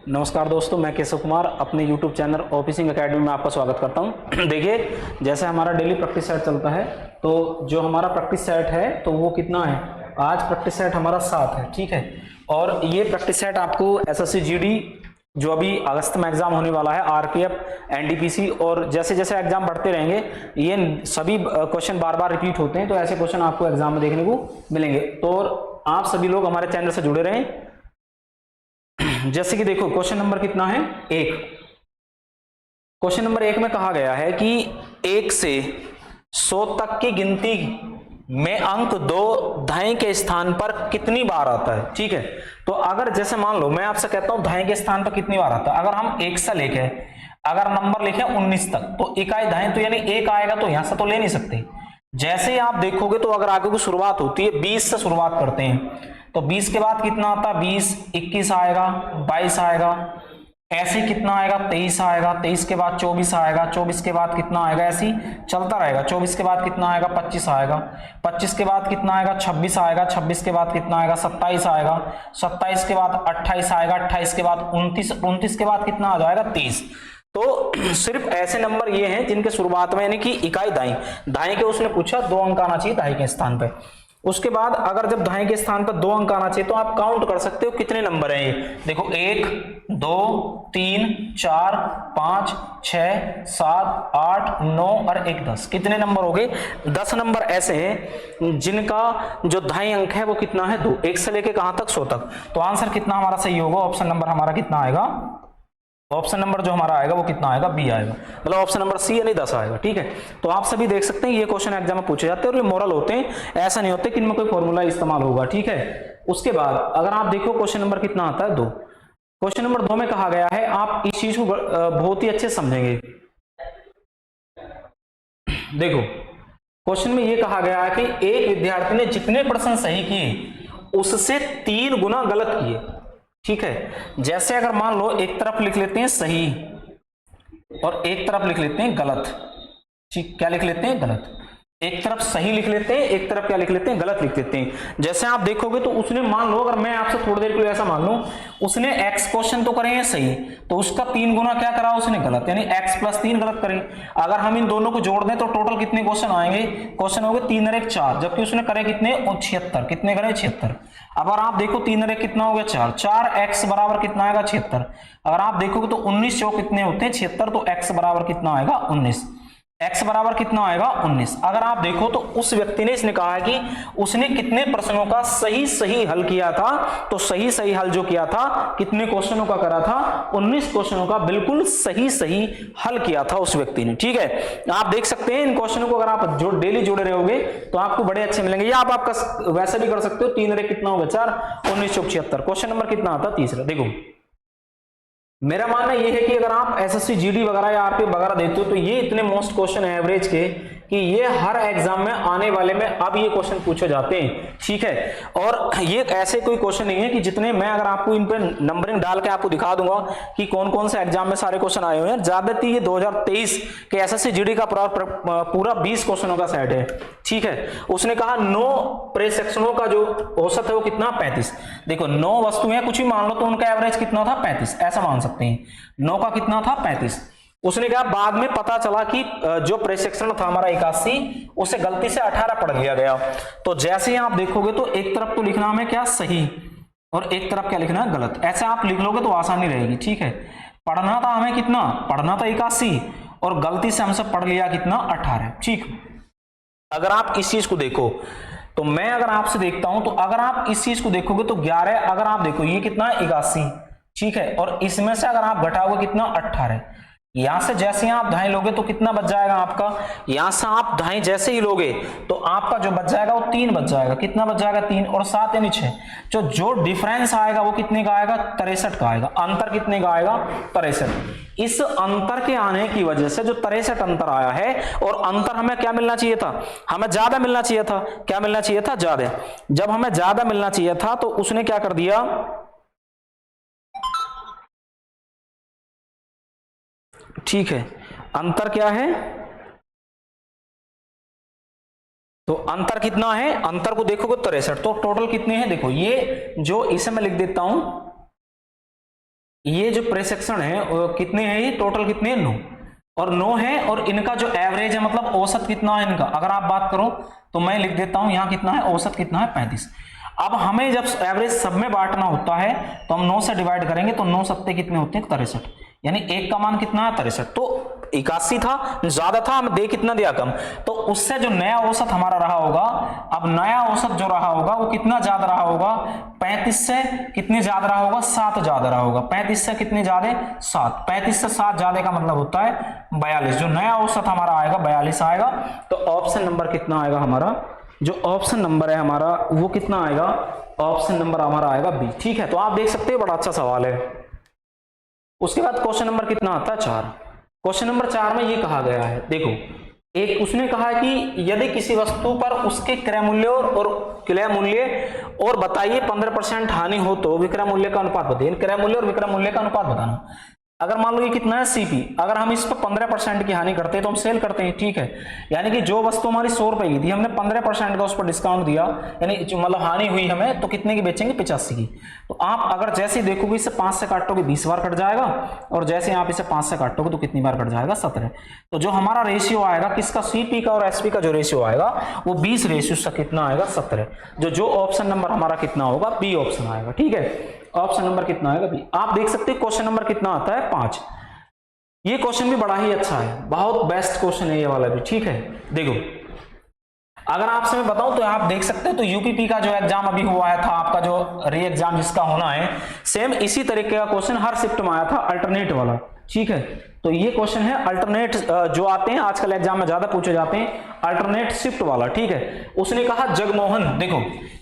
नमस्कार दोस्तों, मैं केशव कुमार अपने YouTube चैनल ऑफिसिंग एकेडमी में आपका स्वागत करता हूं। देखिए, जैसे हमारा डेली प्रैक्टिस सेट चलता है, तो जो हमारा प्रैक्टिस सेट है तो वो कितना है, आज प्रैक्टिस सेट हमारा 7 है। ठीक है, और ये प्रैक्टिस सेट आपको एसएससी जीडी जो अभी अगस्त में एग्जाम होने वाला है, आरपीएफ, एनटीपीसी, और जैसे जैसे एग्जाम बढ़ते रहेंगे ये सभी क्वेश्चन बार बार रिपीट होते हैं, तो ऐसे क्वेश्चन आपको एग्जाम में देखने को मिलेंगे। तो आप सभी लोग हमारे चैनल से जुड़े रहें। जैसे कि देखो, क्वेश्चन नंबर कितना है, 1। क्वेश्चन नंबर 1 में कहा गया है कि 1 से 100 तक की गिनती में अंक 2 दाएं के स्थान पर कितनी बार आता है। ठीक है, तो अगर जैसे मान लो मैं आपसे कहता हूं दाएं के स्थान पर कितनी बार आता है, अगर हम 1 से लेके अगर नंबर लिखे 19 तक, तो इकाई दाएं तो यानी 1 आएगा, तो यहां से तो ले नहीं सकते। जैसे ही आप देखोगे तो अगर आगे की शुरुआत होती है 20 से शुरुआत करते हैं, तो 20 के बाद कितना आता है, 20, 21 आएगा, 22 आएगा, ऐसे कितना आएगा, 23 आएगा, 23 के बाद 24 आएगा, 24 के बाद कितना आएगा, ऐसे चलता रहेगा। 24 के बाद कितना आएगा, 25 आएगा, 25 के बाद कितना आएगा, 26 आएगा, 26 के बाद कितना आएगा, 27 आएगा, 27 के बाद 28 आएगा, 28 के बाद 29, 29 के बाद कितना आ जाएगा, 30। तो सिर्फ ऐसे नंबर ये हैं जिनके शुरुआत में यानी कि इकाई दाएं दाएं के उसने पूछा 2 अंक आना चाहिए दाएं के स्थान पे। उसके बाद अगर जब दाएं के स्थान पर 2 अंक आना चाहिए, तो आप काउंट कर सकते हो कितने नंबर हैं ये। देखो, 1, 2, 3, 4, 5, 6, 7, 8, 9 और 1, 10। कितने नंबर हो गए, 10 नंबर ऐसे हैं जिनका जो दाएं अंक है वो कितना है, 2। 1 से लेके कहां तक, 100 तक। तो आंसर कितना हमारा सही होगा, ऑप्शन नंबर हमारा कितना आएगा, ऑप्शन नंबर जो हमारा आएगा वो कितना आएगा, बी आएगा, मतलब ऑप्शन नंबर सी यानी 10 आएगा। ठीक है, तो आप सभी देख सकते हैं ये क्वेश्चन एग्जाम में पूछे जाते हैं और ये मॉडल होते हैं, ऐसा नहीं होते कि इनमें कोई फॉर्मूला इस्तेमाल होगा। ठीक है, उसके बाद अगर आप देखो क्वेश्चन नंबर कितना आता है, 2। क्वेश्चन नंबर 2 में कहा गया है, आप इस चीज को बहुत ही अच्छे से समझेंगे। देखो, क्वेश्चन में ये कहा गया है कि एक विद्यार्थी ने जितने प्रश्न सही किए उससे 3 गुना गलत किए। ठीक है, जैसे अगर मान लो एक तरफ लिख लेते हैं सही और एक तरफ लिख लेते हैं गलत। ठीक, क्या लिख लेते हैं, गलत। एक तरफ सही लिख लेते हैं, एक तरफ क्या लिख लेते हैं, गलत लिख लेते हैं। जैसे आप देखोगे तो उसने, मान लो अगर मैं आपसे थोड़ी देर के लिए ऐसा मान लूं, उसने x क्वेश्चन तो करे हैं सही, तो उसका 3 गुना क्या करा उसने, गलत, यानी x + 3 गलत करे। अगर हम इन दोनों को जोड़ दें तो टोटल कितने क्वेश्चन आएंगे, क्वेश्चन हो गए 3 और 1 4, जबकि उसने करे कितने, 76। कितने करे, 76। अगर आप देखो 3 और 1 कितना हो गया, 4, 4x बराबर कितना आएगा, 76। अगर आप देखोगे तो 19 चौक कितने होते हैं, 76, तो x बराबर कितना आएगा, 19। x बराबर कितना आएगा, 19। अगर आप देखो तो उस व्यक्ति ने, इसने कहा है कि उसने कितने प्रश्नों का सही सही हल किया था, तो सही सही हल जो किया था, कितने क्वेश्चनों का करा था, 19 क्वेश्चनों का बिल्कुल सही सही हल किया था उस व्यक्ति ने। ठीक है, आप देख सकते हैं इन क्वेश्चनों को अगर आप जो डेली जुड़े रहोगे तो आपको बड़े अच्छे मिलेंगे, या आप आपका वैसे भी कर सकते हो। 3 और 1 कितना होगा, 4, 19 चौक 76। क्वेश्चन नंबर कितना आता, तीसरा। देखो, मेरा मानना यह है कि अगर आप एसएससी जीडी वगैरह या आरपीएफ वगैरह देते हो तो ये इतने मोस्ट क्वेश्चन है एवरेज के कि ये हर एग्जाम में आने वाले में अब ये क्वेश्चन पूछे जाते हैं। ठीक है, और ये ऐसे कोई क्वेश्चन नहीं है कि जितने मैं अगर आपको इन पे नंबरिंग डाल के आपको दिखा दूंगा कि कौन कौन से एग्जाम में सारे क्वेश्चन आए हुए हैं। ज्यादातर ये 2023 के एसएससी जीडी का पूरा 20 क्वेश्चनों का सेट है। ठीक है, उसने कहा 9 प्रेसेक्शनों का जो औसत है वो कितना, 35। देखो 9 वस्तुएं कुछ भी मान लो तो उनका एवरेज कितना था, 35, ऐसा मान सकते हैं। 9 का कितना था, 35। उसने कहा बाद में पता चला कि जो प्रेसेक्शन था हमारा 81, उसे गलती से 18 पढ़ लिया गया। तो जैसे ही आप देखोगे तो एक तरफ तो लिखना हमें क्या, सही, और एक तरफ क्या लिखना है, गलत। ऐसे आप लिख लोगे तो आसानी रहेगी। ठीक है, पढ़ना था हमें कितना, पढ़ना था 81 और गलती से हमसे पढ़ लिया कितना, 18। ठीक, अगर आप इस चीज को देखो तो मैं अगर आपसे देखता हूं तो अगर आप इस चीज को देखोगे तो 11, अगर आप देखो ये कितना है, 81। ठीक है, और इसमें से अगर आप घटाओगे कितना, 18। यहां से जैसे ही आप दाएं लोगे तो कितना बच जाएगा आपका, यहां से आप दाएं जैसे ही लोगे तो आपका जो बच जाएगा वो 3 बच जाएगा। कितना बच जाएगा, 3 और 7 यानी 6। जो डिफरेंस आएगा वो कितने का आएगा, 63 का आएगा। अंतर कितने का आएगा, 63। इस अंतर के आने की वजह से जो 63 अंतर आया है, और अंतर हमें क्या मिलना चाहिए था, हमें ज्यादा मिलना चाहिए था। क्या मिलना चाहिए था, ज्यादा। जब हमें ज्यादा मिलना चाहिए था तो उसने क्या कर दिया, ठीक है, अंतर क्या है, तो अंतर कितना है, अंतर को देखोगे 63, तो टोटल कितने हैं, देखो ये जो इसे मैं लिख देता हूं ये जो प्रेसेक्शन है वो कितने हैं, ये टोटल कितने हैं 9, और 9 है, और इनका जो एवरेज है मतलब औसत कितना है इनका, अगर आप बात करो तो मैं लिख देता हूं यहाँ कितना है, औसत कितना है 35। अब हमें जब एवरेज सब में बांटना होता है तो हम 9 से डिवाइड करेंगे, तो 9 सत्ते कितने होते हैं 63, यानी एक का मान कितना है 63, तो 81 था, ज्यादा था, हम दे कितना दिया कम, तो उससे जो नया औसत हमारा रहा होगा, अब नया औसत जो रहा होगा वो कितना ज्यादा रहा होगा, 35 से कितने ज्यादा रहा होगा, 7 ज्यादा रहा होगा, 35 से कितने ज्यादा 7, 35 से 7 ज्यादा का मतलब होता है 42, जो नया औसत हमारा आएगा 42 आएगा। तो ऑप्शन नंबर कितना आएगा हमारा, जो ऑप्शन नंबर है हमारा वो कितना आएगा, ऑप्शन नंबर हमारा आएगा बी। ठीक है, तो आप देख सकते हैं बड़ा अच्छा सवाल है। उसके बाद क्वेश्चन नंबर कितना आता है 4। क्वेश्चन नंबर 4 में ये कहा गया है, देखो एक उसने कहा कि यदि किसी वस्तु पर उसके क्रय मूल्य और बताइए 15% हानि हो तो विक्रय मूल्य का अनुपात बताइए। क्रय मूल्य और विक्रय मूल्य का अनुपात बताना। अगर मान लो ये कितना है सीपी, अगर हम इस पर 15% की हानि करते हैं तो हम सेल करते हैं, ठीक है, यानी कि जो वस्तु हमारी 100 रुपए की थी हमने 15% का उस पर डिस्काउंट दिया, यानी मतलब हानि हुई हमें, तो कितने की बेचेंगे 85 की। तो आप अगर जैसे देखोगे इसे 5 से काटोगे 20 बार कट जाएगा, और जैसे आप इसे 5 से काटोगे तो कितनी बार कट जाएगा 17। तो जो हमारा रेशियो आएगा किसका, सीपी का और एसपी का जो रेशियो आएगा वो 20 रेशियो से कितना आएगा 17। जो ऑप्शन नंबर हमारा कितना होगा, बी ऑप्शन आएगा। ठीक है, ऑप्शन नंबर कितना आएगा बी। आप देख सकते हैं क्वेश्चन नंबर कितना आता है 5। ये क्वेश्चन भी बड़ा ही अच्छा है, बहुत बेस्ट क्वेश्चन है ये वाला भी। ठीक है, देखो अगर आपसे मैं बताऊं तो आप देख सकते हैं, तो यूपीपी का जो एग्जाम अभी हुआ है था आपका, जो री एग्जाम जिसका होना है, सेम इसी तरीके का क्वेश्चन हर शिफ्ट में आया था, अल्टरनेट वाला। ठीक है, तो ये क्वेश्चन है अल्टरनेट, जो आते हैं आजकल एग्जाम में ज्यादा पूछे जाते हैं, अल्टरनेट शिफ्ट वाला। ठीक है, उसने कहा जगमोहन, देखो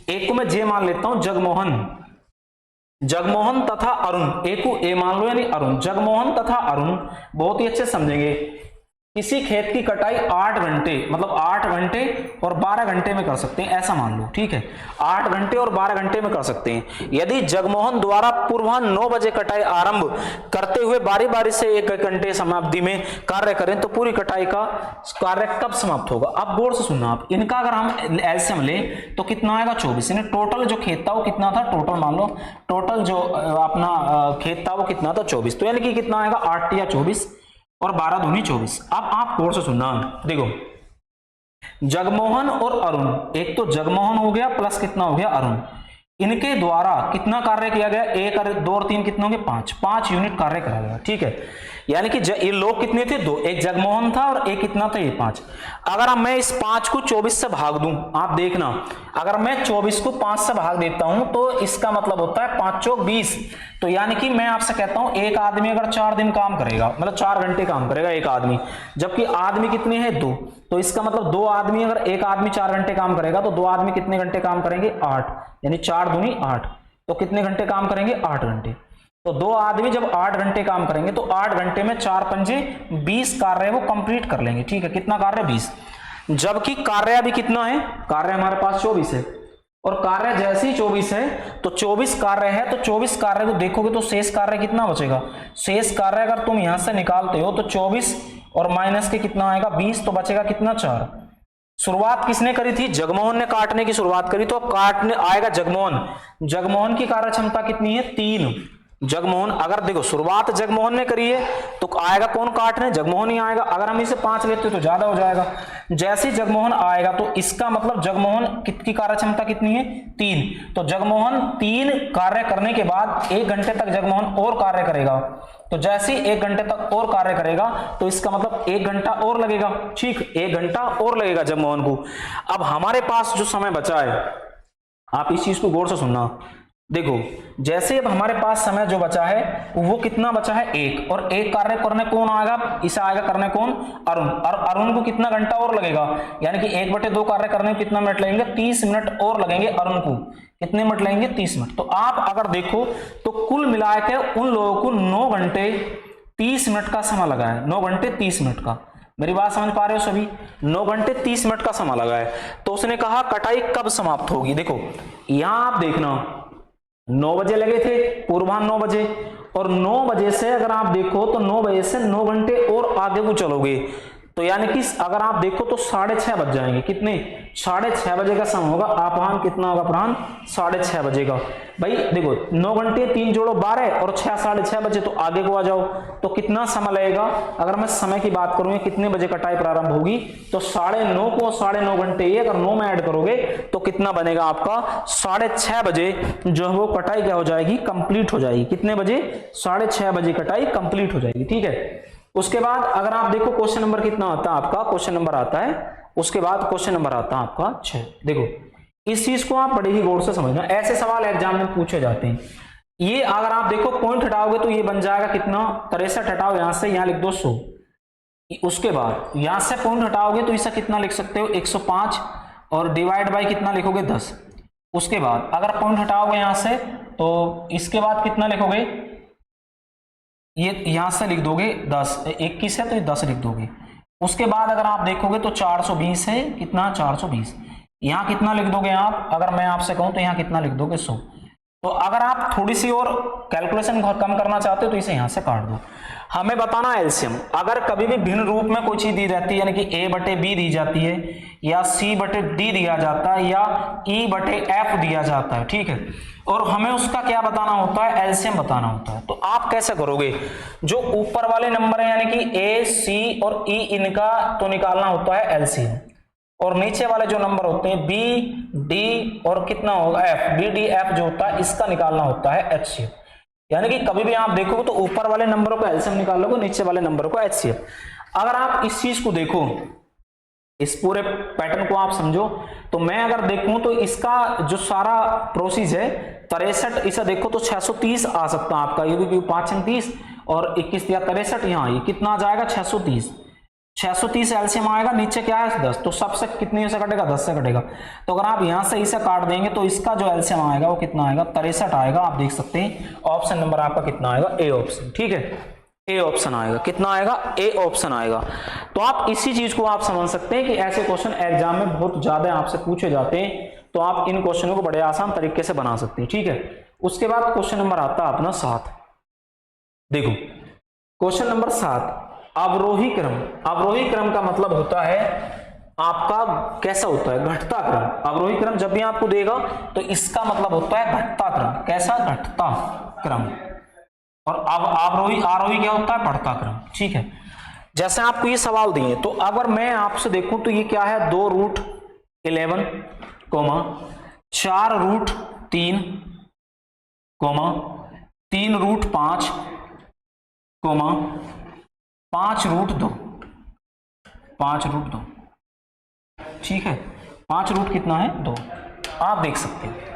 एक को मैं जे मान लेता हूं, जगमोहन तथा अरुण, एक को ए मान लो यानी अरुण, जगमोहन तथा अरुण बहुत ही अच्छे समझेंगे, किसी खेत की कटाई 8 घंटे मतलब 8 घंटे और 12 घंटे में कर सकते हैं, ऐसा मान लो। ठीक है, 8 घंटे और 12 घंटे में कर सकते हैं। यदि जगमोहन द्वारा पूर्वाह 9 बजे कटाई आरंभ करते हुए बारी बारी से 1 घंटे समाप्ति में कार्य करें तो पूरी कटाई का कार्य कब समाप्त होगा। अब गौर से सुनना, आप इनका अगर हम एलसीएम ले तो कितना आएगा 24, यानी टोटल जो खेत था वो कितना था, टोटल मान लो टोटल जो अपना खेत था वो कितना था 24, तो यानी कि कितना आएगा 8 या 24 और 12 दूनी 24। अब आप गौर से सुनना, देखो जगमोहन और अरुण, एक तो जगमोहन हो गया प्लस कितना हो गया अरुण, इनके द्वारा कितना कार्य किया गया, 1 2 और 3 कितने होंगे 5 यूनिट कार्य करा गया। ठीक है, यानी कि ये लोग कितने थे 2, एक जगमोहन था और एक कितना था ये 5। अगर मैं इस 5 को 24 से भाग दूं, आप देखना अगर मैं 24 को 5 से भाग देता हूं तो इसका मतलब होता है 5 चौक 20। तो यानी कि मैं आपसे कहता हूं एक आदमी अगर 4 दिन काम करेगा मतलब 4 घंटे काम करेगा एक आदमी, जबकि आदमी कितने हैं 2, तो इसका मतलब 2 आदमी, अगर एक आदमी 4 घंटे काम करेगा तो 2 आदमी कितने घंटे काम करेंगे 8, यानी 4 दूनी 8, तो कितने घंटे काम करेंगे 8 घंटे। तो 2 आदमी जब 8 घंटे काम करेंगे तो 8 घंटे में 4 पंजे 20 कार्य वो कंप्लीट कर लेंगे। ठीक है, कितना कार्य 20, जबकि कार्य अभी कितना है, कार्य हमारे पास 24 है, और कार्य जैसे ही 24 है तो 24 कार्य है, तो 24 कार्य को देखोगे तो शेष कार्य कितना बचेगा, शेष कार्य अगर तुम यहां से निकालते हो तो 24 और माइनस के कितना आएगा 20, तो बचेगा कितना 4। शुरुआत किसने करी थी, जगमोहन ने काटने की शुरुआत करी, तो अब काटने आएगा जगमोहन की कार्य क्षमता कितनी है 3। जगमोहन, अगर देखो शुरुआत जगमोहन ने करी है तो आएगा कौन काटने, जगमोहन ही आएगा। अगर हम इसे 5 लेते तो ज्यादा हो जाएगा, जैसे जगमोहन आएगा तो इसका मतलब जगमोहन की कार्य क्षमता कितनी है 3, तो जगमोहन 3 कार्य करने के बाद 1 घंटे तक जगमोहन और कार्य करेगा, तो जैसे 1 घंटे तक और कार्य करेगा तो इसका मतलब 1 घंटा और लगेगा। ठीक, 1 घंटा और लगेगा जगमोहन को। अब हमारे पास जो समय बचा है, आप इस चीज को गौर से सुनना, देखो जैसे अब हमारे पास समय जो बचा है वो कितना बचा है 1, और 1 कार्य करने कौन आएगा, इसे आएगा करने कौन अरुण, और अरुण को कितना घंटा और लगेगा, यानी कि 1/2 कार्य करने में कितना मिनट लगेंगे 30 मिनट और लगेंगे अरुण को, कितने मिनट लगेंगे 30 मिनट। तो आप अगर देखो तो कुल मिलाकर उन लोगों को 9 घंटे 30 मिनट का समय लगा है, 9 घंटे 30 मिनट का। मेरी बात समझ पा रहे हो सभी, 9 घंटे 30 मिनट का समय लगा है। तो उसने कहा कटाई कब समाप्त होगी, देखो यहां आप देखना 9 बजे लगे थे, पूर्वाह्न 9 बजे, और 9 बजे से अगर आप देखो तो 9 बजे से 9 घंटे और आगे को चलोगे तो यानी कि अगर आप देखो तो 6:30 बज जाएंगे। कितने? 6:30 बजे का समय होगा। अपराह्न कितना होगा? अपराह्न 6:30 बजे का। भाई देखो 9 घंटे 3 जोड़ो 12 और 6 6:30 बजे, तो आगे को आ जाओ। तो कितना समय लगेगा? अगर मैं समय की बात करूंगी कितने बजे कटाई प्रारंभ होगी, तो 9:30 को 9.5 घंटे ये अगर 9 में ऐड करोगे तो कितना बनेगा आपका? 6:30 बजे जो है वो कटाई क्या हो जाएगी? कंप्लीट हो जाएगी। कितने बजे? 6:30 बजे कटाई कंप्लीट हो जाएगी। ठीक है। उसके बाद अगर आप देखो क्वेश्चन नंबर कितना आता है आपका? क्वेश्चन नंबर आता है, उसके बाद क्वेश्चन नंबर आता है आपका 6। देखो इस चीज को आप बड़े ही गौर से समझना, ऐसे सवाल एग्जाम में पूछे जाते हैं। ये अगर आप देखो पॉइंट हटाओगे तो ये बन जाएगा कितना? 63 हटाओ यहां से, यहां लिख दो 100। उसके बाद यहां से पॉइंट हटाओगे तो इसका कितना लिख सकते हो? 105 और डिवाइड बाई कितना लिखोगे? 10। उसके बाद अगर पॉइंट हटाओगे यहां से तो इसके बाद कितना लिखोगे? ये यहां से लिख दोगे 10, 21 है तो ये 10 लिख दोगे। उसके बाद अगर आप देखोगे तो 420 है, कितना? 420। यहां कितना लिख दोगे आप? अगर मैं आपसे कहूं तो यहां कितना लिख दोगे? 100। तो अगर आप थोड़ी सी और कैलकुलेशन कम करना चाहते हो तो इसे यहां से काट दो। हमें बताना एलसीएम। अगर कभी भी भिन्न रूप में कोई चीज दी जाती है, यानी कि a/b दी जाती है या c/d दिया जाता है या e/f दिया जाता है, ठीक है, और हमें उसका क्या बताना होता है? एलसीएम बताना होता है। तो आप कैसे करोगे? जो ऊपर वाले नंबर है यानी कि a, c और e, इनका तो निकालना होता है एलसीएम, और नीचे वाले जो नंबर होते हैं b, d और कितना होगा? f, b, d, f जो होता है इसका निकालना होता है एचसीएफ। यानी कि कभी भी आप देखोगे तो ऊपर वाले नंबरों को एलसीएम निकाल लोगे, नीचे वाले नंबरों को एचसीएफ। अगर आप इस चीज को देखो, इस पूरे पैटर्न को आप समझो, तो मैं अगर देखूं तो इसका जो सारा प्रोसेस है 63, इसे देखो तो 630 आ सकता है आपका, क्योंकि 5 30 और 21 या 63, यहाँ ये कितना आ जाएगा? 630 एलसीएम आएगा। नीचे क्या है? 10। तो सबसे कितने से कटेगा? 10 से कटेगा। तो अगर आप यहां से इसे काट देंगे तो इसका जो एलसीएम आएगा वो कितना आएगा? 63 आएगा। आप देख सकते हैं ऑप्शन नंबर आपका कितना आएगा? A option. ठीक है, ए ऑप्शन आएगा। कितना आएगा? ए ऑप्शन आएगा। तो आप इसी चीज को आप समझ सकते हैं कि ऐसे क्वेश्चन एग्जाम में बहुत ज्यादा आपसे पूछे जाते हैं, तो आप इन क्वेश्चनों को बड़े आसान तरीके से बना सकते हैं। ठीक है। उसके बाद क्वेश्चन नंबर आता है अपना 7। देखो क्वेश्चन नंबर 7, अवरोही क्रम। अवरोही क्रम का मतलब होता है आपका कैसा होता है? घटता क्रम। अवरोही क्रम जब भी आपको देगा तो इसका मतलब होता है घटता क्रम। कैसा? घटता क्रम। और अब आरोही क्या होता है? बढ़ता क्रम। ठीक है। जैसे आपको ये सवाल दिए, तो अगर मैं आपसे देखूं तो ये क्या है? 2√11, 4√3, 3√5, 5√2, 5√2। ठीक है, 5 रूट कितना है? 2। आप देख सकते हैं।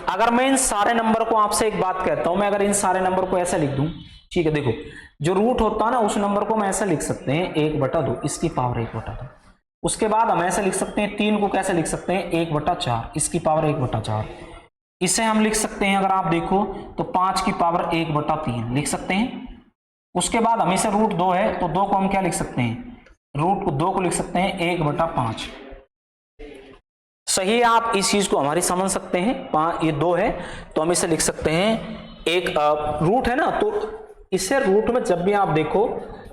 अगर मैं इन सारे नंबर को आपसे एक बात कहता हूं, मैं अगर इन सारे नंबर को ऐसे लिख दूं, ठीक है, देखो जो रूट होता है ना उस नंबर को हम ऐसे लिख सकते हैं 1/2, इसकी पावर 1/2। उसके बाद हम ऐसे लिख सकते हैं 3 को कैसे लिख सकते हैं? 1/4, इसकी पावर 1/4। इसे हम लिख सकते हैं अगर आप देखो तो 5 की पावर 1/3 लिख सकते हैं। उसके बाद हमें से रूट 2 है तो 2 को हम क्या लिख सकते हैं? रूट को 2 को लिख सकते हैं 1/5। सही है। आप इस चीज को हमारी समझ सकते हैं। ये 2 है तो हम इसे लिख सकते हैं एक रूट है ना, तो इसे रूट में जब भी आप देखो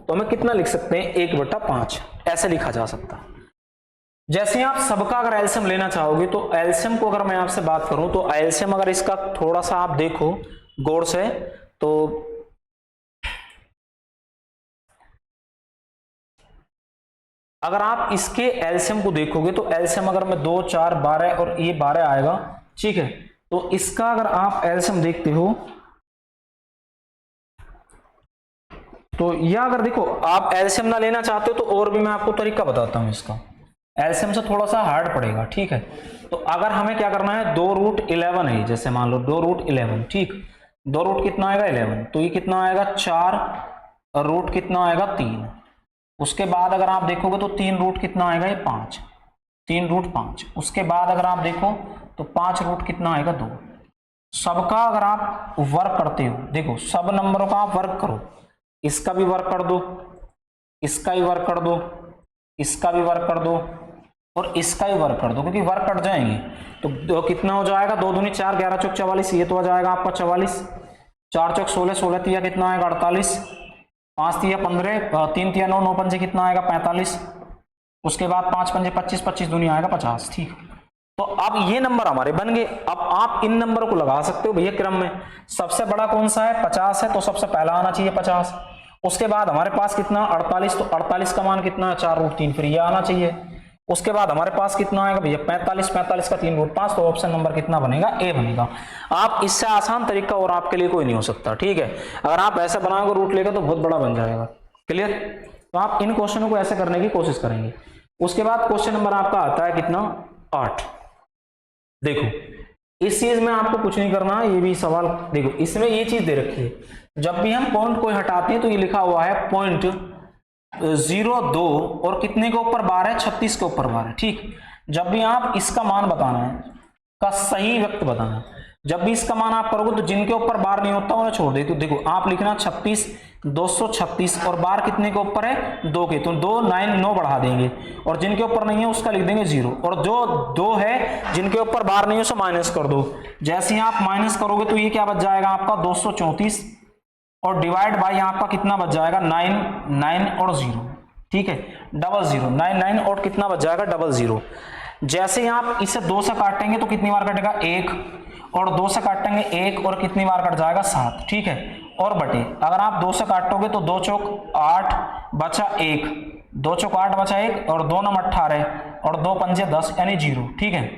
तो हमें कितना लिख सकते हैं? 1/5 ऐसे लिखा जा सकता है। जैसे आप सबका अगर एलसीएम लेना चाहोगे तो एलसीएम को अगर मैं आपसे बात करूं तो एलसीएम अगर इसका थोड़ा सा आप देखो गौर से तो अगर आप इसके एलसीएम को देखोगे तो एलसीएम अगर मैं 2, 4, 12 और ये 12 आएगा, ठीक है, तो इसका अगर आप एलसीएम देखते हो तो यह अगर देखो आप एलसीएम ना लेना चाहते हो तो और भी मैं आपको तरीका बताता हूं। इसका एलसीएम से थोड़ा सा हार्ड पड़ेगा। ठीक है, तो अगर हमें क्या करना है? 2√11 है, जैसे मान लो 2√11, ठीक, 2 रूट कितना आएगा? 11, तो ये कितना आएगा? 4 और रूट कितना आएगा? 3। उसके बाद अगर आप देखोगे तो 3 रूट कितना आएगा? ये 5, 3√5। उसके बाद अगर आप देखो तो 5 रूट कितना आएगा? 2। सबका अगर आप वर्क करते हो, देखो सब नंबरों का आप वर्क करो, इसका भी वर्क कर दो, इसका भी वर्क कर दो, इसका भी वर्क कर दो और इसका भी वर्क कर दो, क्योंकि वर्क कट जाएंगे तो कितना हो जाएगा? 2 दूनी 4, 11 चौक 44, ये तो आ जाएगा आपका 44, 4 चौक 16, 16 तिया कितना आएगा? 48, 5 तिया 15, 3 तिया 9, 9 पंजे कितना आएगा? 45, उसके बाद 5 पंजे 25, 25 दूनी आएगा 50। ठीक, तो अब ये नंबर हमारे बन गए। अब आप इन नंबर को लगा सकते हो भैया क्रम में। सबसे बड़ा कौन सा है? 50 है, तो सबसे पहला आना चाहिए 50। उसके बाद हमारे पास कितना? 48, तो 48 का मान कितना है? 4√3, फिर ये आना चाहिए। उसके बाद हमारे पास कितना आएगा भैया? 45, 45 का 3√5, तो ऑप्शन नंबर कितना बनेगा? ए बनेगा। आप इससे आसान तरीका और आपके लिए कोई नहीं हो सकता। ठीक है, अगर आप ऐसे बनाओगे रूट लेकर तो बहुत बड़ा बन जाएगा। क्लियर? तो आप इन क्वेश्चनों को ऐसे करने की कोशिश करेंगे। उसके बाद क्वेश्चन नंबर आपका आता है कितना? 8। देखो इस चीज में आपको कुछ नहीं करना, ये भी सवाल देखो, इसमें ये चीज दे रखी है, जब भी हम पॉइंट को हटाते हैं तो ये लिखा हुआ है 0.02 और कितने के ऊपर बार है? 36 के ऊपर बार है। ठीक, जब भी आप इसका मान बताना है, का सही व्यक्त बताना है, जब भी इसका मान आप करोगे तो जिनके ऊपर बार नहीं होता उन्हें छोड़ दे। तो देखो आप लिखना 36, 236 और बार कितने के ऊपर है? 2 के, तो 2 9 बढ़ा देंगे, और जिनके ऊपर नहीं है उसका लिख देंगे 0, और जो 2 है जिनके ऊपर बार नहीं है उसे माइनस कर दो। जैसे ही आप माइनस करोगे तो ये क्या बच जाएगा आपका? 234, और डिवाइड बाई आपका कितना बच जाएगा? 9 और 0। ठीक है, 00 9 और कितना बच जाएगा? 00। जैसे ही आप इसे 2 से काटेंगे तो कितनी बार कटेगा? 1, और 2 से काटेंगे 1 और कितनी बार कट जाएगा? 7। ठीक है, और बटे अगर आप 2 से काटोगे तो 2 चौक 8 बचा 1, 2 चौक 8 बचा 1, और 2 9 18 और 2 पंजे 10 यानी 0। ठीक है,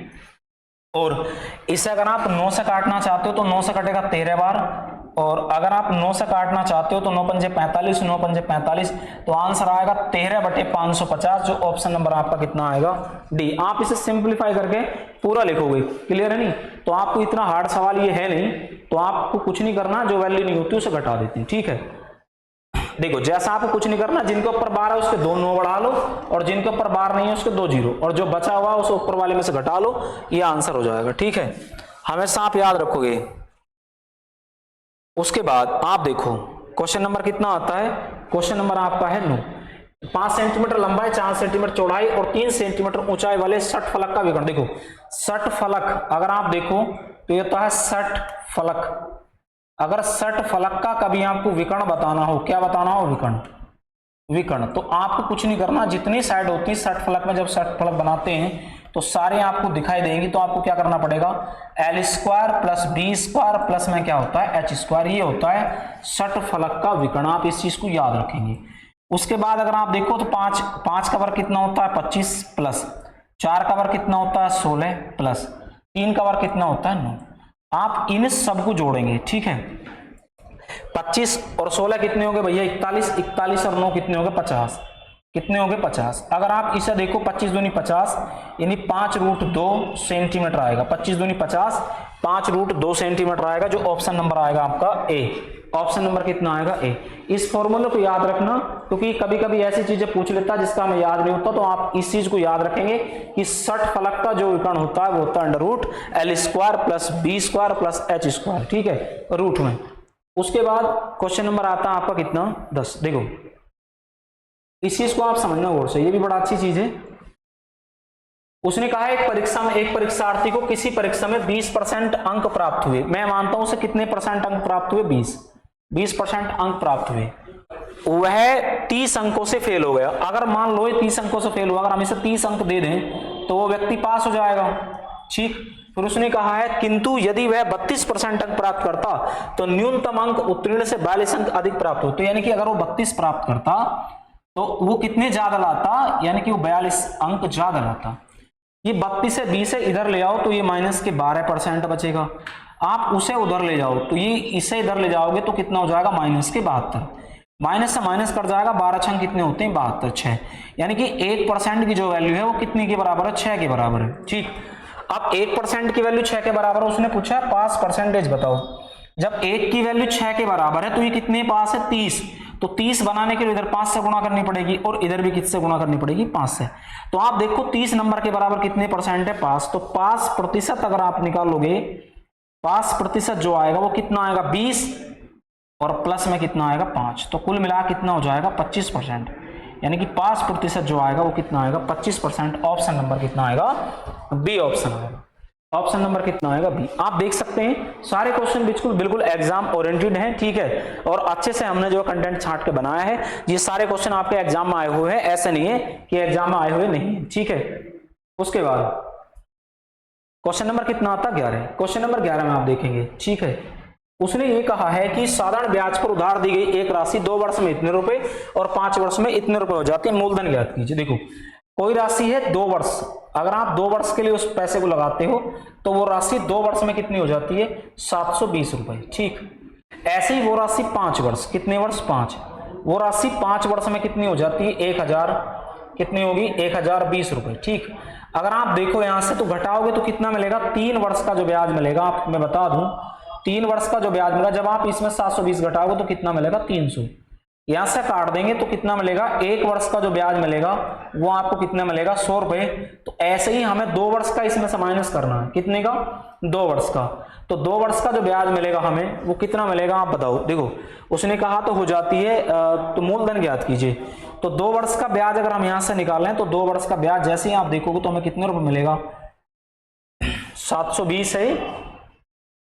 और इसे अगर आप 9 से काटना चाहते हो तो 9 से कटेगा 13 बार, और अगर आप 9 से काटना चाहते हो तो 9 पंजे 45, 9 पंजे 45, तो आंसर आएगा 13/550, जो ऑप्शन नंबर आपका कितना आएगा? डी। आप इसे सिंप्लीफाई करके पूरा लिखोगे। क्लियर है? नहीं तो आपको इतना हार्ड सवाल ये है नहीं, तो आपको कुछ नहीं करना, जो वैल्यू नहीं होती उसे घटा देती। ठीक है, देखो जैसा आपको कुछ नहीं करना, जिनके ऊपर बार है उसके 2 9 बढ़ा लो, और जिनके ऊपर बार नहीं है उसके 2 0, और जो बचा हुआ उसे ऊपर वाले में से घटा लो, ये आंसर हो जाएगा। ठीक है, हमेशा आप याद रखोगे। उसके बाद आप देखो क्वेश्चन नंबर कितना आता है? क्वेश्चन नंबर आपका है 9। 5 सेंटीमीटर लंबाई, 4 सेंटीमीटर चौड़ाई और 3 सेंटीमीटर ऊंचाई वाले षटफलक का विकर्ण। देखो षटफलक अगर आप देखो तो ये होता है षटफलक। अगर षटफलक का कभी आपको विकर्ण बताना हो, क्या बताना हो? विकर्ण। तो आपको कुछ नहीं करना, जितनी साइड होती है षटफलक में, जब षटफलक बनाते हैं तो सारे आपको दिखाई देंगी, तो आपको क्या करना पड़ेगा? l² + b² प्लस में क्या होता है? h²। ये होता है षटफलक का विकर्ण। आप इस चीज को याद रखेंगे। उसके बाद अगर आप देखो तो 5 का वर्ग कितना होता है? 25 प्लस 4 का वर्ग कितना होता है? 16 प्लस 3 का वर्ग कितना होता है? 9। आप इन सब को जोड़ेंगे। ठीक है, 25 और 16 कितने हो गए भैया? 41, 41 और 9 कितने हो गए? 50। कितने हो गए? 50। अगर आप इसे देखो 25 दूनी 50 यानी 5√2 सेंटीमीटर आएगा। 25 दूनी 50, 5√2 सेंटीमीटर आएगा, जो ऑप्शन नंबर आएगा आपका ए। ऑप्शन नंबर कितना आएगा? ए। इस फॉर्मूले को याद रखना, क्योंकि कभी कभी ऐसी चीजें पूछ लेता है जिसका हमें याद नहीं होता, तो आप इस चीज को याद रखेंगे कि षटफलक का जो विकर्ण होता है वो होता है √l² + b² + h²। ठीक है, रूट में। उसके बाद क्वेश्चन नंबर आता है आपका कितना? 10। देखो इस चीज को आप समझना गौर से, ये भी बड़ा अच्छी चीज है। उसने कहा एक परीक्षा में एक परीक्षार्थी को किसी परीक्षा में 20% अंक प्राप्त हुए। मैं मानता हूं उसे कितने % अंक प्राप्त हुए? 20% अंक प्राप्त हुए। वह 30 अंकों से फेल हो गया। अगर मान लो 30 अंकों से फेल हुआ, अगर हम इसे 30 अंक दे दें तो वो व्यक्ति पास हो जाएगा। ठीक, फिर उसने कहा है किंतु यदि वह 32% अंक प्राप्त करता तो न्यूनतम अंक उत्तीर्ण से 42 अंक अधिक प्राप्त होते। यानी कि अगर वो 32 प्राप्त करता तो वो कितने ज्यादा लाता? यानी कि वो 42 अंक ज्यादा लाता। ये 32 से 20 है इधर ले आओ तो ये माइनस के 12% बचेगा। आप उसे उधर ले जाओ तो ये इसे इधर ले जाओगे तो कितना हो जाएगा? माइनस के 72। माइनस से माइनस कट जाएगा, 12 छंग कितने होते हैं? 72, 6। यानी कि 1% की जो वैल्यू है वो कितने के बराबर है? 6 के बराबर है। ठीक, अब 1% की वैल्यू 6 के बराबर है, उसने पूछा है पास परसेंटेज बताओ। जब 1 की वैल्यू 6 के बराबर है तो ये कितने पास है? 30। तो 30 बनाने के लिए इधर 5 से गुणा करनी पड़ेगी और इधर भी किससे गुणा करनी पड़ेगी? 5 से। तो आप देखो 30 नंबर के बराबर कितने % है? 5। तो 5% अगर आप निकालोगे, 5% जो आएगा वो कितना आएगा? 20 और प्लस में कितना आएगा? 5। तो कुल मिला कितना हो जाएगा? 25%। यानी कि 5% जो आएगा वो कितना आएगा? 25%। ऑप्शन नंबर कितना आएगा? बी ऑप्शन आएगा। ऑप्शन नंबर कितना आएगा बी। आप देख सकते हैं सारे क्वेश्चन बिल्कुल एग्जाम ओरिएंटेड हैं, ठीक है, और अच्छे से हमने जो कंटेंट छांट के बनाया है। ये सारे क्वेश्चन आपके एग्जाम में आए हुए हैं, ऐसे नहीं है कि एग्जाम में आए हुए नहीं है, ठीक है। उसके बाद क्वेश्चन नंबर कितना आता है 11। क्वेश्चन नंबर 11 में आप देखेंगे, ठीक है, उसने ये कहा है कि साधारण ब्याज पर उधार दी गई एक राशि 2 वर्ष में इतने रुपए और 5 वर्ष में इतने रुपए हो जाते हैं, मूलधन ज्ञात कीजिए। देखो कोई राशि है 2 वर्ष, अगर आप 2 वर्ष के लिए उस पैसे को लगाते हो तो वो राशि 2 वर्ष में कितनी हो जाती है 720 रुपए, ठीक। ऐसे ही वो राशि 5 वर्ष, कितने वर्ष 5, वो राशि 5 वर्ष में कितनी हो जाती है 1000, कितनी होगी 1020 रुपए, ठीक। अगर आप देखो यहां से तो घटाओगे तो कितना मिलेगा 3 वर्ष का जो ब्याज मिलेगा, आपको मैं बता दूं 3 वर्ष का जो ब्याज मिलेगा, जब आप इसमें 720 घटाओगे तो कितना मिलेगा 300, यहां से काट देंगे तो कितना मिलेगा 1 वर्ष का जो ब्याज मिलेगा वो आपको कितना मिलेगा 100 रुपए। तो ऐसे ही हमें 2 वर्ष का इसमें से माइनस करना है, कितने का 2 वर्ष का, तो 2 वर्ष का जो ब्याज मिलेगा हमें वो कितना मिलेगा आप बताओ। देखो उसने कहा तो हो जाती है तो मूलधन ज्ञात कीजिए, तो 2 वर्ष का ब्याज अगर हम यहां से निकालें तो 2 वर्ष का ब्याज जैसे ही आप देखोगे तो हमें कितने रुपए मिलेगा 720 है,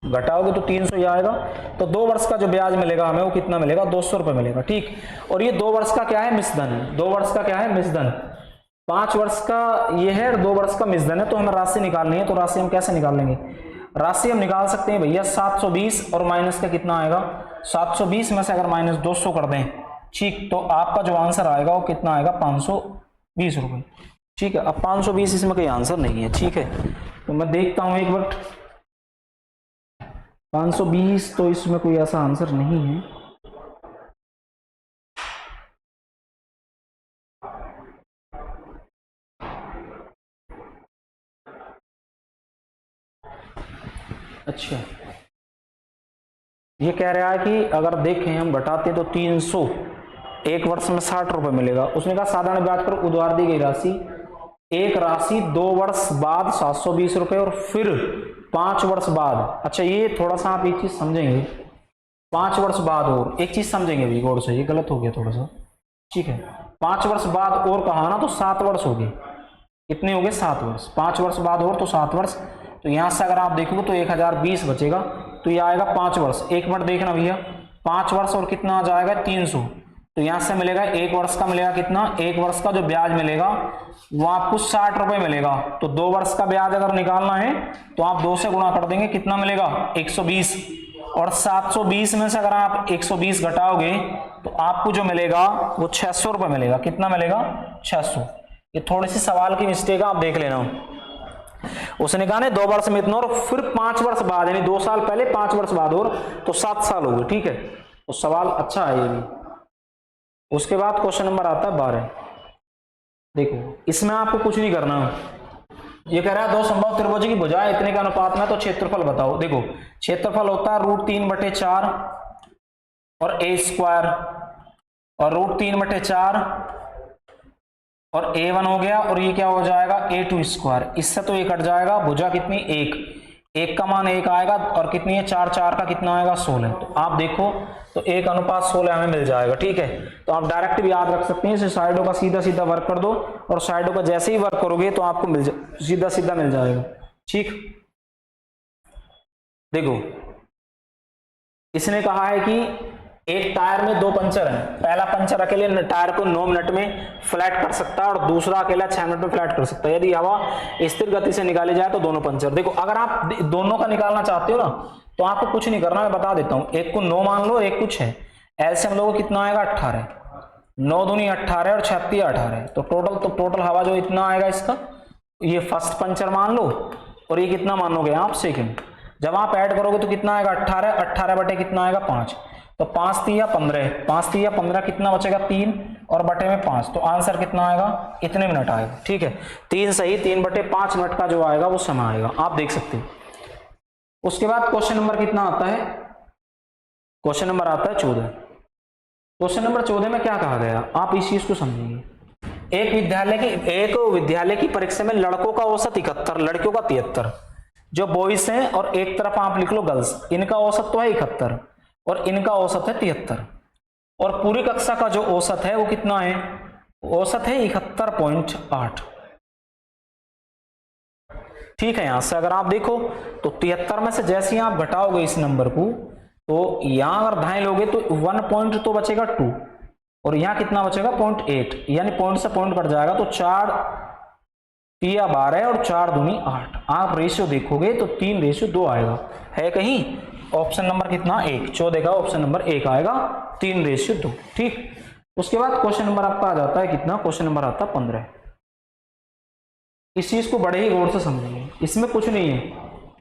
घटाओगे तो 300 ही आएगा, तो 2 वर्ष का जो ब्याज मिलेगा हमें वो कितना मिलेगा 200 रुपए मिलेगा, ठीक। और ये 2 वर्ष का क्या है मिश्रधन, 2 वर्ष का क्या है मिश्रधन, 5 वर्ष का ये है और 2 वर्ष का मिश्रधन है। तो हमें राशि निकालनी है, तो राशि हम कैसे निकाल लेंगे, राशि हम निकाल सकते हैं भैया 720 और माइनस का कितना आएगा 720 में से अगर माइनस 200 कर दें, ठीक, तो आपका जो आंसर आएगा वो कितना आएगा 520 रुपए, ठीक है। अब 520 इसमें कोई आंसर नहीं है, ठीक है, तो मैं देखता हूं एक वक्त 520 तो इसमें कोई ऐसा आंसर नहीं है। अच्छा ये कह रहा है कि अगर देखें हम घटाते तो 300, 1 वर्ष में 60 रुपए मिलेगा। उसने कहा साधारण ब्याज पर उधार दी गई राशि एक राशि 2 वर्ष बाद 720 रुपए और फिर 5 वर्ष बाद। अच्छा ये थोड़ा सा आप एक चीज समझेंगे, 5 वर्ष बाद और एक चीज समझेंगे भी गौर से, ये गलत हो गया थोड़ा सा, ठीक है। 5 वर्ष बाद और कहा ना तो 7 वर्ष हो गए, कितने हो गए 7 वर्ष, 5 वर्ष बाद और तो 7 वर्ष, तो यहां से अगर आप देखोगे तो 1020 बचेगा, तो ये आएगा 5 वर्ष। एक मिनट देखना भैया, 5 वर्ष और कितना आ जाएगा 300, तो यहां से मिलेगा 1 वर्ष का मिलेगा कितना, 1 वर्ष का जो ब्याज मिलेगा वो आपको 60 रुपए मिलेगा। तो 2 वर्ष का ब्याज अगर निकालना है तो आप 2 से गुणा कर देंगे, कितना मिलेगा 120, और 720 में से अगर आप 120 घटाओगे तो आपको जो मिलेगा वो 600 रुपए मिलेगा, कितना मिलेगा 600। ये थोड़ी सी सवाल की मिस्टेक है, आप देख लेना। उसने कहा 2 वर्ष में इतना और फिर 5 वर्ष बाद, यानी 2 साल पहले 5 वर्ष बाद और तो 7 साल हो गए, ठीक है। तो सवाल अच्छा है ये भी। उसके बाद क्वेश्चन नंबर आता है 12। देखो इसमें आपको कुछ नहीं करना, ये कह रहा है 2 संभव त्रिभुज की भुजाएं इतने के अनुपात में तो क्षेत्रफल बताओ। देखो क्षेत्रफल होता है √3/4 और a² और √3/4 और a1 हो गया, और ये क्या हो जाएगा a2²। इससे तो ये कट जाएगा, भुजा कितनी 1 का मान 1 आएगा और कितनी है 4 का कितना आएगा 16। तो आप देखो तो 1:16 हमें मिल जाएगा, ठीक है। तो आप डायरेक्ट भी याद रख सकते हैं, इसे साइडों का सीधा सीधा वर्क कर दो और साइडों का जैसे ही वर्क करोगे तो आपको सीधा सीधा मिल जाएगा, ठीक। देखो इसने कहा है कि एक टायर में 2 पंचर हैं, पहला पंचर अकेले टायर को 9 मिनट में फ्लैट कर सकता है और दूसरा अकेला 6 मिनट में फ्लैट कर सकता है। यदि हवा स्थिर गति से निकाली जाए तो दोनों पंचर। देखो अगर आप दोनों का निकालना चाहते हो ना तो आपको कुछ नहीं करना, मैं बता देता हूं। एक को 9 मान लो, एक कुछ है, ऐसे हम लोगों को कितना आएगा 18, 9 दूनी 18 और 36 18, तो टोटल हवा जो इतना आएगा इसका, ये फर्स्ट पंचर मान लो और ये कितना मान लोगे आप सेकंड। जब आप ऐड करोगे तो कितना आएगा 18 बटे कितना आएगा 5, तो 5 3 15, 5 3 15 कितना बचेगा 3 और बटे में 5, तो आंसर कितना आएगा इतने मिनट आएगा, ठीक है। 3 सही, 3/5 मिनट का जो आएगा वो समय आएगा, आप देख सकते हैं। उसके बाद क्वेश्चन नंबर कितना आता है, क्वेश्चन नंबर आता है 14। क्वेश्चन नंबर 14 में क्या कहा गया, आप इस चीज को समझेंगे। एक विद्यालय की परीक्षा में लड़कों का औसत 71, लड़कियों का 73, जो बॉयज हैं, और एक तरफ आप लिख लो गर्ल्स, इनका औसत तो है 71 और इनका औसत है 73, और पूरी कक्षा का जो औसत है वो कितना है, औसत है 71.8, ठीक है। यहां से अगर आप देखो तो 73 में से जैसे ही आप घटाओगे इस नंबर को, तो यहां अगर दाएं लोगे तो 1 पॉइंट तो बचेगा 2, और यहां कितना बचेगा 0.8, यानी पॉइंट से पॉइंट कट जाएगा, तो 4 तिया 12 और 4 दूनी 8। आप रेशियो देखोगे तो 3:2 आएगा। है कहीं ऑप्शन नंबर कितना 1, 14 का ऑप्शन नंबर 1 आएगा 3:2। ठीक। उसके बाद क्वेश्चन नंबर आपका आ जाता है कितना, क्वेश्चन नंबर आता है 15। इस चीज को बड़े ही गौर से समझेंगे, इसमें कुछ नहीं है,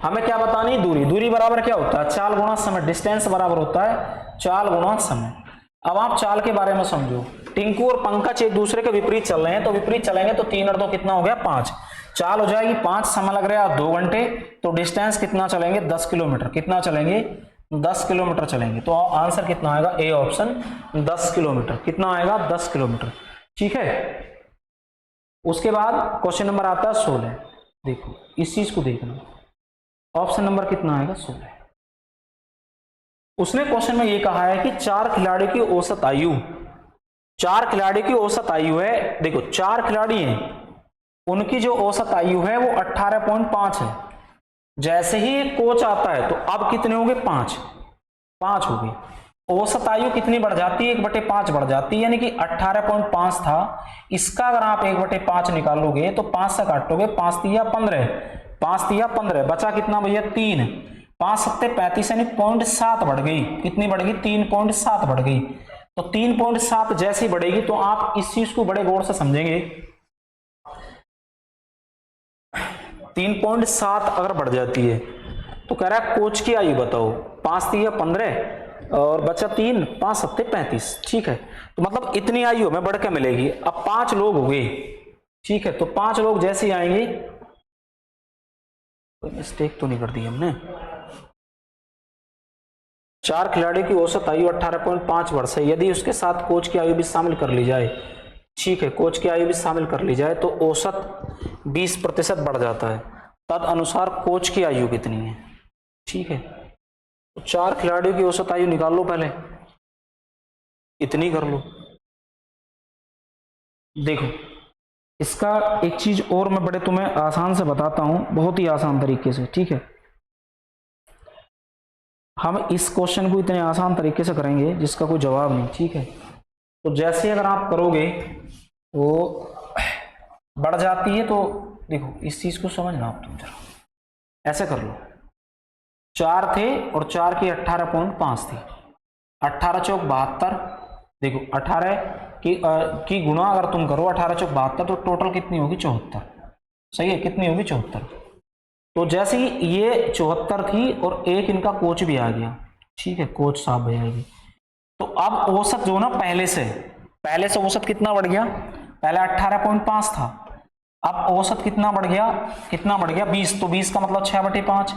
हमें क्या बतानी, दूरी। दूरी बराबर क्या होता है, चाल गुणा समय। डिस्टेंस बराबर होता है चाल गुणा समय। अब आप चाल के बारे में समझो। टिंकू और पंकज एक दूसरे के विपरीत चल रहे हैं, तो विपरीत चलेंगे तो 3 और 2 कितना हो गया 5। चाल हो जाएगी 5, समय लग रहा है 2 घंटे, तो डिस्टेंस कितना चलेंगे 10 किलोमीटर। कितना चलेंगे 10 किलोमीटर चलेंगे। तो आंसर कितना आएगा, ए ऑप्शन 10 किलोमीटर। कितना आएगा 10 किलोमीटर। ठीक है। उसके बाद क्वेश्चन नंबर आता है 16। देखो इस चीज को देखना, ऑप्शन नंबर कितना आएगा 16। उसने क्वेश्चन में ये कहा है कि 4 खिलाड़ी की औसत आयु, 4 खिलाड़ी की औसत आयु है। देखो 4 खिलाड़ी हैं, उनकी जो औसत आयु है वो 18.5 है। जैसे ही एक कोच आता है तो अब कितने होंगे 5 हो गए। औसत आयु कितनी बढ़ जाती है 1/5 बढ़ जाती है, यानी कि 18.5 था, इसका अगर आप 1/5 निकालोगे तो 5 से काटोगे, 5 तिया 15, 5 तिया 15, बचा कितना भैया 3, 5 सत्ते 35, यानी 0.7 बढ़ गई। कितनी बढ़ गई 3.7 बढ़ गई। तो 3.7 जैसी बढ़ेगी तो आप इस चीज को बड़े गौर से समझेंगे। 3.7 अगर बढ़ जाती है तो कह रहा है कोच की आयु बताओ, 5 तिया 15 और बचा 3, 5 सत्ते 35। ठीक है। तो मतलब इतनी आयु हमें बढ़ के मिलेगी। अब 5 लोग हो गए। ठीक है। तो 5 लोग जैसे ही आएंगे, कोई मिस्टेक तो नहीं कर दी हमने। 4 खिलाड़ी की औसत आयु 18.5 वर्ष है। यदि उसके साथ कोच की आयु भी शामिल कर ली जाए, ठीक है, कोच की आयु भी शामिल कर ली जाए, तो औसत 20% बढ़ जाता है। तद अनुसार कोच की आयु कितनी है। ठीक है। तो 4 खिलाड़ियों की औसत आयु निकाल लो, पहले इतनी कर लो। देखो इसका एक चीज और मैं बड़े तुम्हें आसान से बताता हूं, बहुत ही आसान तरीके से। ठीक है। हम इस क्वेश्चन को इतने आसान तरीके से करेंगे जिसका कोई जवाब नहीं। ठीक है। तो जैसे अगर आप करोगे वो बढ़ जाती है, तो देखो इस चीज को समझना आप, तुम जरा ऐसे कर लो। 4 थे और 4 की 18.5 थी, 18 चौक 72। देखो 18 की गुणा अगर तुम करो 18 चौक 72, तो टोटल कितनी होगी 74। सही है। कितनी होगी 74। तो जैसे ही ये 74 थी और एक इनका कोच भी आ गया। ठीक है। कोच साहब भी आएगी, तो अब औसत जो ना पहले से औसत कितना बढ़ गया, पहले 18.5 था, अब औसत कितना बढ़ गया 20। तो 20 का मतलब 6/5,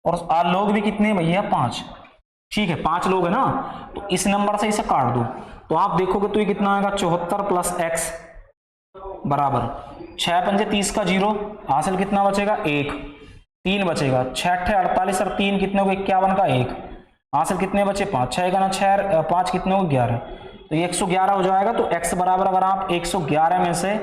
और लोग भी कितने भैया 5। ठीक है। 5 लोग है ना, तो इस नंबर से इसे काट दो, तो आप देखोगे तो ये कितना आएगा 74 प्लस x बराबर 6 पंजे 30 का 0, हासिल कितना बचेगा 1, 3 बचेगा, 6 अट्ठे 48 और 3 कितने हो 51 का 1, हासिल कितने बचे 5, 6 का ना 6 5 कितने हो 11, तो ये 111 हो जाएगा। तो x बराबर अगर आप 111 में से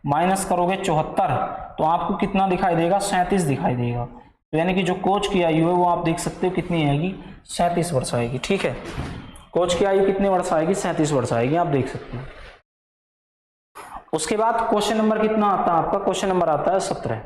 माइनस करोगे 74, तो आपको कितना दिखाई देगा 37 दिखाई देगा। तो यानी कि जो कोच की आयु है वो आप देख सकते हो कितनी आएगी 37 वर्ष आएगी। ठीक है। कोच की आयु कितने वर्ष आएगी 37 वर्ष आएगी, आप देख सकते हो। उसके बाद क्वेश्चन नंबर कितना आता है आपका, क्वेश्चन नंबर आता है 17।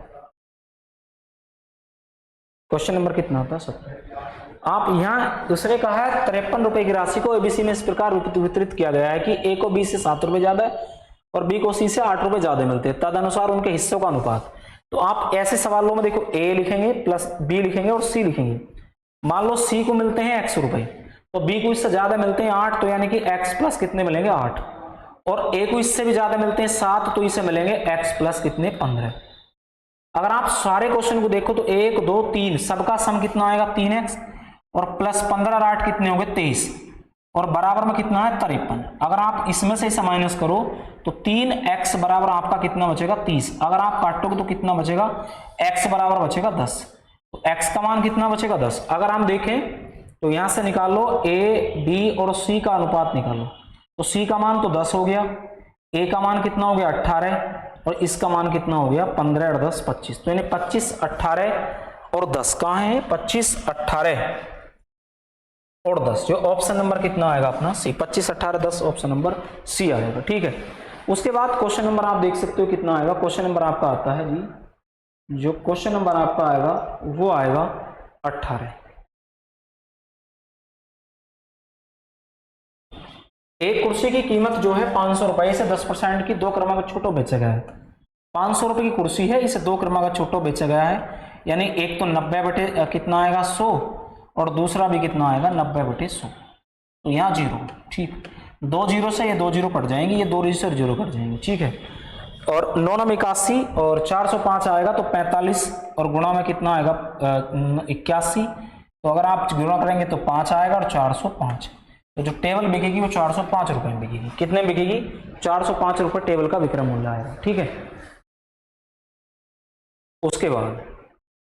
क्वेश्चन नंबर कितना आता है 17। आप यहाँ दूसरे का है 53 रुपए की राशि को एबीसी में इस प्रकार वितरित किया गया है कि ए को बी से 7 रुपए ज्यादा है और बी को सी से 8 रुपए ज्यादा मिलते हैं, तदनुसार उनके हिस्सों का अनुपात। तो आप ऐसे सवालों में देखो ए लिखेंगे प्लस बी लिखेंगे और सी लिखेंगे। मान लो सी को मिलते हैं x रुपए, तो बी को इससे ज्यादा मिलते हैं 8, तो यानी कि x प्लस कितने मिलेंगे 8, और ए को इससे भी ज्यादा मिलते हैं 7, तो इसे मिलेंगे x प्लस कितने 15। अगर आप सारे क्वेश्चन को देखो तो 1 2 3 सबका सम कितना आएगा 3x, और प्लस 15 और 8 कितने होंगे 23, और बराबर में कितना है 53। अगर आप इसमें से इसे माइनस करो तो 3x बराबर आपका कितना बचेगा 30। अगर आप काटोगे तो कितना बचेगा x बराबर बचेगा 10, तो x का मान कितना बचेगा 10। अगर हम देखें तो यहां से निकाल लो a b और c का अनुपात निकालो, तो c का मान तो 10 हो गया, a का मान कितना हो गया 18, और इसका मान कितना हो गया 15 और 10 25। तो यानी 25 18 और 10 कहाँ है 25 18 और 10, जो ऑप्शन नंबर कितना आएगा अपना सी, 25 18 10 ऑप्शन नंबर सी आएगा। ठीक है, उसके बाद क्वेश्चन नंबर आप देख सकते हो कितना आएगा। क्वेश्चन नंबर आपका आता है जी, जो क्वेश्चन नंबर आपका आएगा वो आएगा 18। एक कुर्सी की कीमत जो है 500 रुपए, इसे 10% की 2 क्रमांक छूटों बेचा गया है। 500 रुपए की कुर्सी है, इसे 2 क्रमांक छूटों बेचा गया है, यानी एक तो 90 बटे कितना आएगा 100 और दूसरा भी कितना आएगा 90 बटे 100। तो यहाँ 0, ठीक, 2 जीरो से ये 2 जीरो कट जाएंगे, ये 2 से 0 कट जाएंगे। ठीक है, और 9 9 81 और 405 आएगा तो 45 और गुणा में कितना आएगा 81। तो अगर आप गुणा करेंगे तो 5 आएगा और 405। तो जो टेबल बिकेगी वो 405 रुपए में बिकेगी। कितने बिकेगी 405 रुपए टेबल का विक्रय मूल्य आएगा। ठीक है, उसके बाद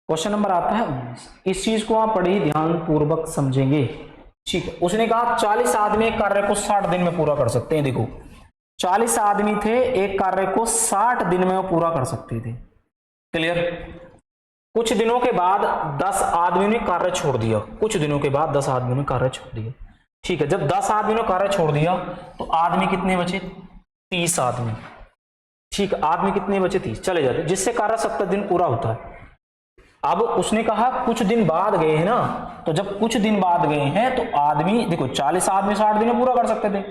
क्वेश्चन नंबर आता है 19। इस चीज को आप बड़े ही ध्यान पूर्वक समझेंगे। ठीक है, उसने कहा 40 आदमी एक कार्य को 60 दिन में पूरा कर सकते हैं। देखो 40 आदमी थे, एक कार्य को 60 दिन में वो पूरा कर सकते थे। क्लियर। कुछ दिनों के बाद 10 आदमियों ने कार्य छोड़ दिया। कुछ दिनों के बाद 10 आदमियों ने कार्य छोड़ दिया। ठीक है, जब 10 आदमियों ने कार्य छोड़ दिया तो आदमी कितने बचे 30 आदमी। ठीक, आदमी कितने बचे 30, चले जाते, जिससे कार्य 70 दिन पूरा होता है। अब उसने कहा कुछ दिन बाद गए हैं ना, तो जब कुछ दिन बाद गए हैं तो आदमी देखो 40 आदमी 60 दिन में पूरा कर सकते थे।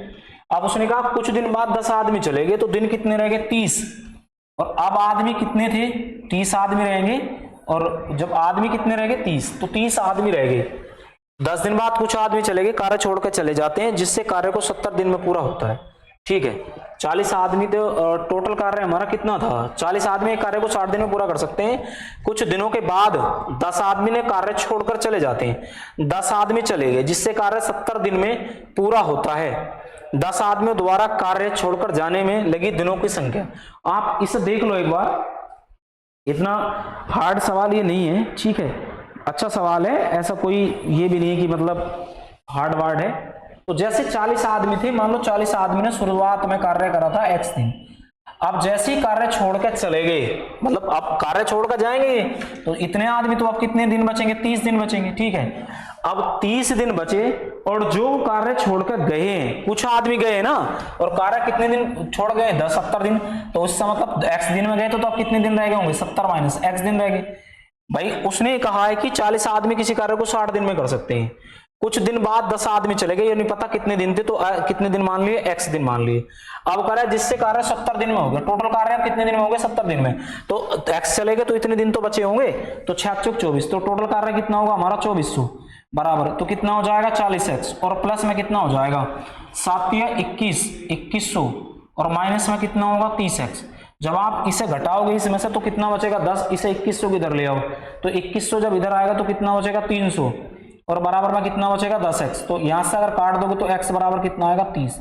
अब उसने कहा कुछ दिन बाद 10 आदमी चले गए तो दिन कितने रह गए 30, और अब आदमी कितने थे 30 आदमी रहेंगे, और जब आदमी कितने रह गए 30, तो 30 आदमी रह गए। 10 दिन बाद कुछ आदमी चले गए, कार्य छोड़कर चले जाते हैं, जिससे कार्य को 70 दिन में पूरा होता है। ठीक है, 40 आदमी तो टोटल कार्य हमारा कितना था 40 आदमी एक कार्य को 60 दिन में पूरा कर सकते हैं। कुछ दिनों के बाद 10 आदमी ने कार्य छोड़कर चले जाते हैं, 10 आदमी चले गए, जिससे कार्य 70 दिन में पूरा होता है। 10 आदमियों द्वारा कार्य छोड़कर जाने में लगी दिनों की संख्या। आप इसे देख लो एक बार, इतना हार्ड सवाल ये नहीं है। ठीक है, अच्छा सवाल है, ऐसा कोई ये भी नहीं है कि मतलब हार्ड वार्ड है। तो जैसे 40 आदमी थे, मान लो 40 आदमी ने शुरुआत में कार्य करा था x दिन। अब जैसे ही कार्य छोड़कर चले गए, मतलब अब कार्य छोड़कर जाएंगे तो इतने आदमी, तो अब कितने दिन बचेंगे 30 दिन बचेंगे। ठीक है, अब 30 दिन बचे, और जो कार्य छोड़कर गए हैं, कुछ आदमी गए ना, और कार्य कितने दिन छोड़ गए 70 दिन, तो उसका मतलब x दिन में गए तो अब कितने दिन रह गए होंगे 70 माइनस x दिन रह गए। भाई उसने कहा है कि 40 आदमी किसी कार्य को 60 दिन में कर सकते हैं। कुछ दिन बाद 10 आदमी चले गए, ये नहीं पता कितने दिन थे, तो कितने दिन मान लिए x दिन मान लिए। अब कार्य जिससे कार्य 70 दिन में हो गया, टोटल कार्य अब कितने दिन में हो गए 70 दिन में, तो x चले गए तो इतने दिन तो बचे होंगे, तो 6 24, तो टोटल कार्य कितना होगा हमारा 2400 बराबर, तो कितना हो जाएगा 40x, और प्लस में कितना हो जाएगा 7 या 2100, और माइनस में कितना होगा 30x। जब आप इसे घटाओगे इसमें से तो कितना बचेगा 10, इसे 2100 की इधर ले आओ, तो 2100 जब इधर आएगा तो कितना बचेगा 300, और बराबर में कितना बचेगा 10x। तो यहां से अगर काट दोगे तो x बराबर कितना आएगा 30।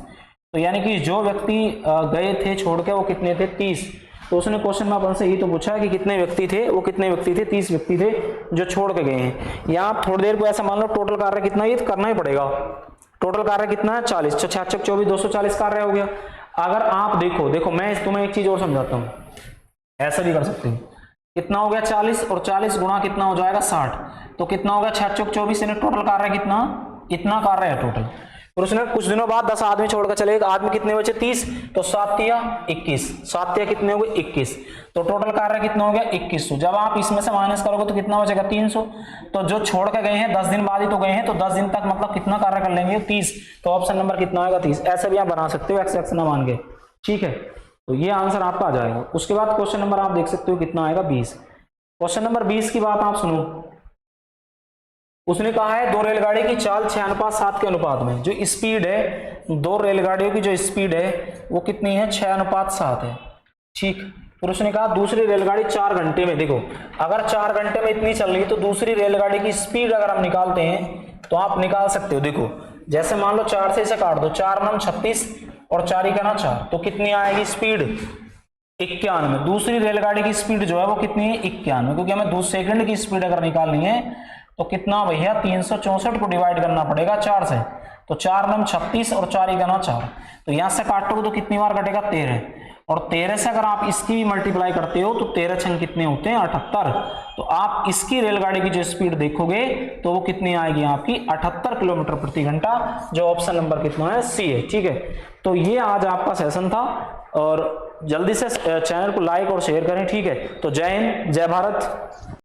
तो यानी कि जो व्यक्ति गए थे छोड़ के वो कितने थे 30। तो उसने क्वेश्चन में अपन से यही तो पूछा है कि कितने व्यक्ति थे, वो कितने व्यक्ति थे 30 व्यक्ति थे जो छोड़ के गए हैं। यहाँ आप थोड़ी देर को ऐसा मान लो टोटल कार्य कितना, ये तो करना ही पड़ेगा। टोटल कार्य कितना है 40, 6 6 24 240 कार्य हो गया। अगर आप देखो मैं तुम्हें एक चीज और समझाता हूँ, ऐसा भी कर सकते हैं। कितना हो गया 40, और 40 गुणा कितना हो जाएगा 60, तो कितना हो गया 6 24, यानी टोटल कार्य कितना, इतना कार्य है टोटल। और उसने कुछ दिनों बाद 10 आदमी छोड़कर चले, आदमी कितने बचे 30, तो 7 या 21, 7 या कितने हो गए 21, तो टोटल कार्य कितना हो गया 2100। जब आप इसमें से माइनस करोगे तो कितना बचेगा 300। तो जो छोड़ के गए हैं 10 दिन बाद ही तो गए हैं, तो 10 दिन तक मतलब कितना कार्य कर लेंगे 30, तो ऑप्शन नंबर कितना आएगा 30। ऐसे भी आप बना सकते हो x ना मान के। ठीक है, तो ये आंसर आपका आ जाएगा। उसके बाद क्वेश्चन नंबर आप देख सकते हो कितना आएगा 20। क्वेश्चन नंबर 20 की बात आप सुनो। उसने कहा है 2 रेलगाड़ी की चाल 6:7 के अनुपात में, जो स्पीड है 2 रेलगाड़ियों की जो स्पीड है वो कितनी है 6:7 है। ठीक, फिर उसने कहा दूसरी रेलगाड़ी 4 घंटे में, देखो अगर 4 घंटे में इतनी चल रही है तो दूसरी रेलगाड़ी की स्पीड अगर हम निकालते हैं तो आप निकाल सकते हो। देखो जैसे मान लो 4 से इसे काट दो, 4 9 36 और 4 का 4, तो कितनी आएगी स्पीड 91। दूसरी रेलगाड़ी की स्पीड जो है वो कितनी है 91, क्योंकि हमें 2 सेकंड की स्पीड अगर निकालनी है तो कितना भैया 364 को डिवाइड करना पड़ेगा 4 से, तो 4 9 36 और 4 का 4, तो यहां से काटोगे तो कितनी बार कटेगा 13, और 13 से अगर आप इसकी भी मल्टीप्लाई करते हो तो 13 छंग कितने होते हैं 78। तो आप इसकी रेलगाड़ी की जो स्पीड देखोगे तो वो कितनी आएगी आपकी 78 किलोमीटर प्रति घंटा, जो ऑप्शन नंबर कितना है सी है। ठीक है, तो ये आज आपका सेशन था और जल्दी से चैनल को लाइक और शेयर करें। ठीक है, तो जय हिंद, जय भारत।